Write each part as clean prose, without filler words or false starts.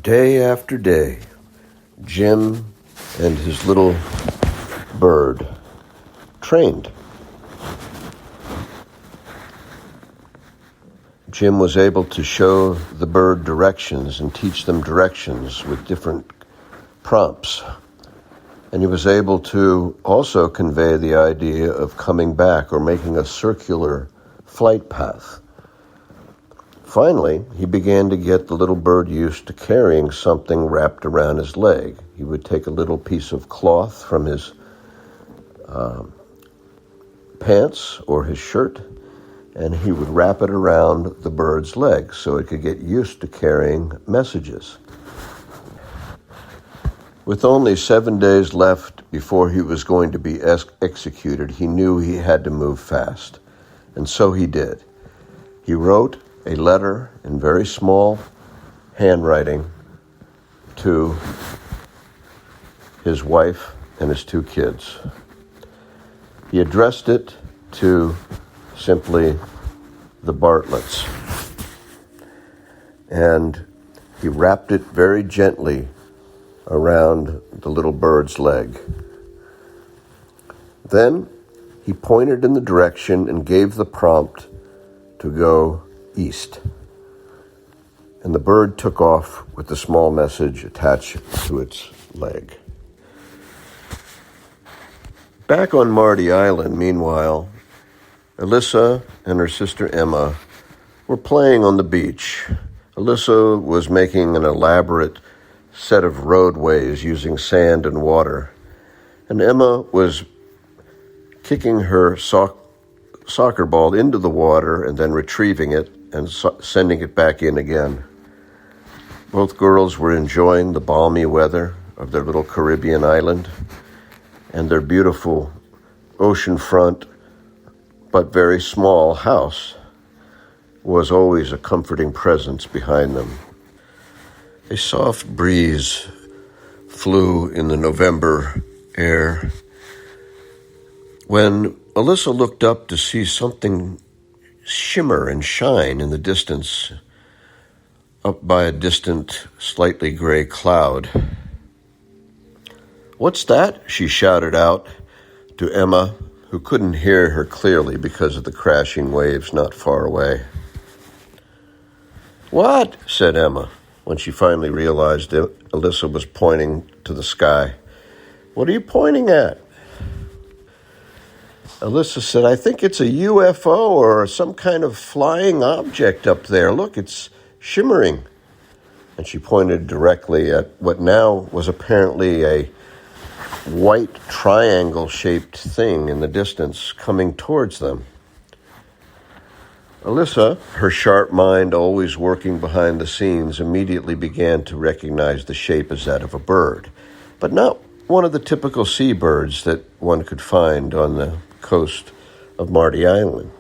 Day after day, Jim and his little bird trained. Jim was able to show the bird directions and teach them directions with different prompts. And he was able to also convey the idea of coming back or making a circular flight path. Finally, he began to get the little bird used to carrying something wrapped around his leg. He would take a little piece of cloth from his pants or his shirt, and he would wrap it around the bird's leg so it could get used to carrying messages. With only 7 days left before he was going to be executed, he knew he had to move fast, and so he did. He wrote a letter in very small handwriting to his wife and his 2 kids. He addressed it to simply the Bartletts, and he wrapped it very gently around the little bird's leg. Then he pointed in the direction and gave the prompt to go east. And the bird took off with the small message attached to its leg. Back on Marty Island, meanwhile, Elisa and her sister Emma were playing on the beach. Elisa was making an elaborate set of roadways using sand and water, and Emma was kicking her soccer ball into the water and then retrieving it and sending it back in again. Both girls were enjoying the balmy weather of their little Caribbean island, and their beautiful oceanfront but very small house was always a comforting presence behind them. A soft breeze flew in the November air when Elisa looked up to see something shimmer and shine in the distance, up by a distant, slightly gray cloud. "What's that?" she shouted out to Emma, who couldn't hear her clearly because of the crashing waves not far away. "What?" said Emma, when she finally realized that Elisa was pointing to the sky. "What are you pointing at?" Elisa said, "I think it's a UFO or some kind of flying object up there. Look, it's shimmering." And she pointed directly at what now was apparently a white triangle-shaped thing in the distance coming towards them. Elisa, her sharp mind always working behind the scenes, immediately began to recognize the shape as that of a bird, but not one of the typical seabirds that one could find on the coast of Marty Island.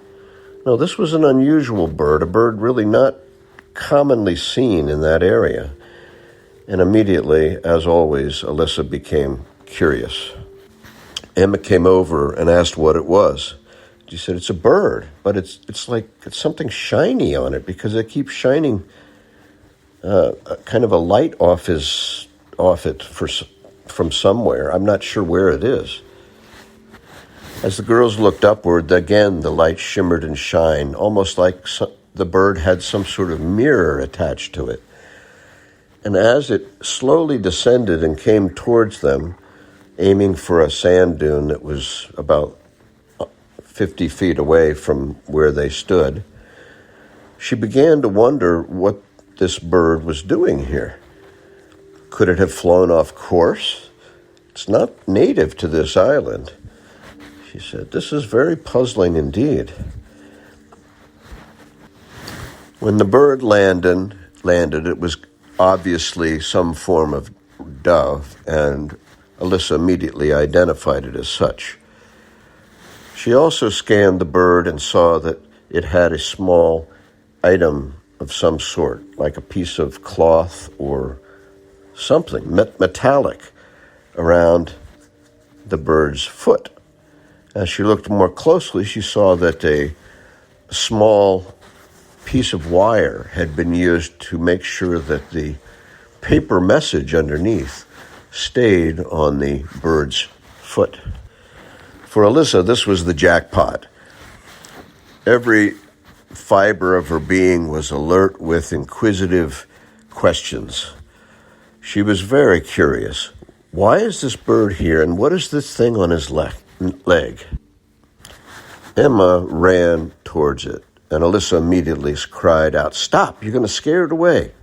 No, this was an unusual bird, a bird really not commonly seen in that area. And immediately, as always, Elisa became curious. Emma came over and asked what it was. She said, "It's a bird, but it's something shiny on it because it keeps shining kind of a light off it from somewhere. I'm not sure where it is." As the girls looked upward, again the light shimmered and shined, almost like the bird had some sort of mirror attached to it. And as it slowly descended and came towards them, aiming for a sand dune that was about 50 feet away from where they stood, she began to wonder what this bird was doing here. Could it have flown off course? It's not native to this island. She said, "This is very puzzling indeed." When the bird landed, it was obviously some form of dove, and Elisa immediately identified it as such. She also scanned the bird and saw that it had a small item of some sort, like a piece of cloth or something metallic around the bird's foot. As she looked more closely, she saw that a small piece of wire had been used to make sure that the paper message underneath stayed on the bird's foot. For Elisa, this was the jackpot. Every fiber of her being was alert with inquisitive questions. She was very curious. Why is this bird here, and what is this thing on his leg? Emma ran towards it, and Elisa immediately cried out, "Stop, you're going to scare it away.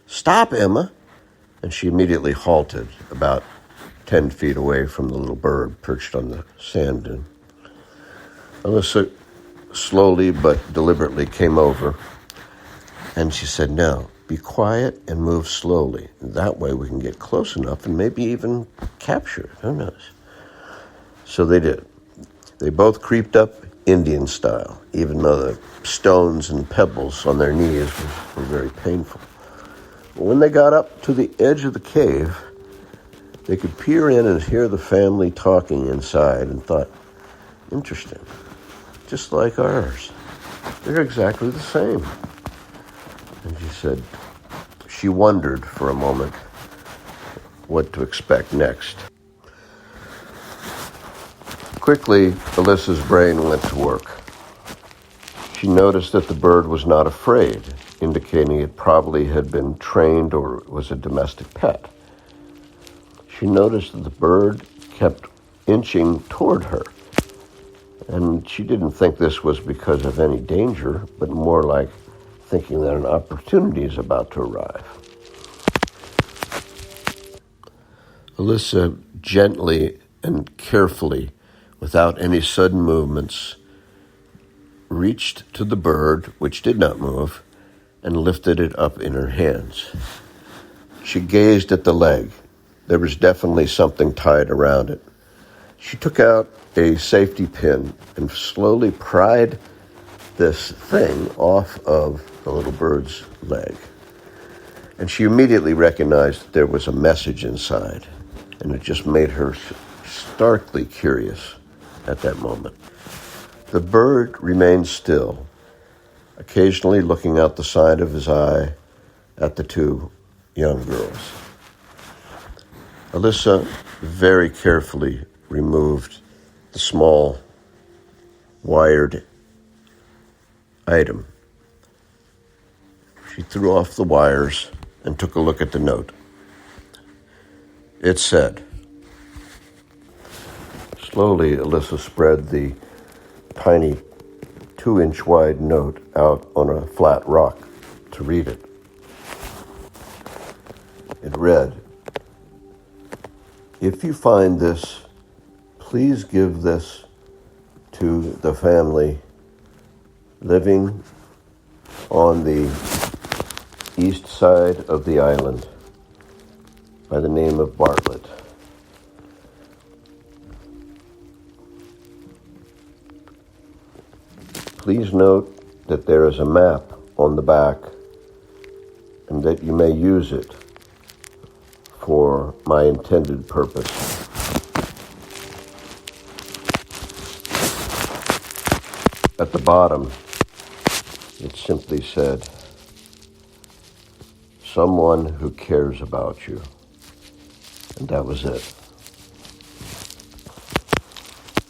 Stop, Emma." And she immediately halted about 10 feet away from the little bird perched on the sand dune. Elisa slowly but deliberately came over, and she said, "Now, be quiet and move slowly. That way we can get close enough and maybe even capture it. Who knows?" So they did. They both creeped up Indian style, even though the stones and pebbles on their knees were very painful. But when they got up to the edge of the cave, they could peer in and hear the family talking inside and thought, interesting, just like ours. They're exactly the same. And she said she wondered for a moment what to expect next. Quickly, Elisa's brain went to work. She noticed that the bird was not afraid, indicating it probably had been trained or was a domestic pet. She noticed that the bird kept inching toward her, and she didn't think this was because of any danger, but more like thinking that an opportunity is about to arrive. Elisa gently and carefully, without any sudden movements, reached to the bird, which did not move, and lifted it up in her hands. She gazed at the leg. There was definitely something tied around it. She took out a safety pin and slowly pried this thing off of the little bird's leg. And she immediately recognized that there was a message inside, and it just made her starkly curious at that moment. The bird remained still, occasionally looking out the side of his eye at the two young girls. Elisa very carefully removed the small wired item. She threw off the wires and took a look at the note. It said, slowly, Elisa spread the tiny 2-inch wide note out on a flat rock to read it. It read, "If you find this, please give this to the family living on the east side of the island by the name of Bartlett. Please note that there is a map on the back and that you may use it for my intended purpose. At the bottom, it simply said, someone who cares about you. And that was it.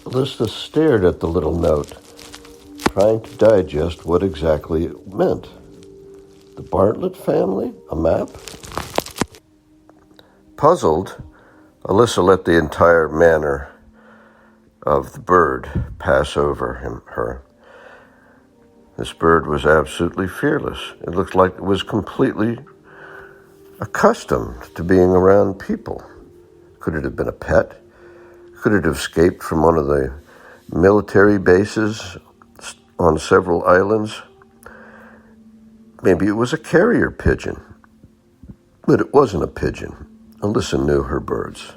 Elisa stared at the little note, trying to digest what exactly it meant. The Bartlett family? A map? Puzzled, Elisa let the entire manner of the bird pass over her. This bird was absolutely fearless. It looked like it was completely accustomed to being around people. Could it have been a pet? Could it have escaped from one of the military bases on several islands? Maybe it was a carrier pigeon. But it wasn't a pigeon. Elisa knew her birds.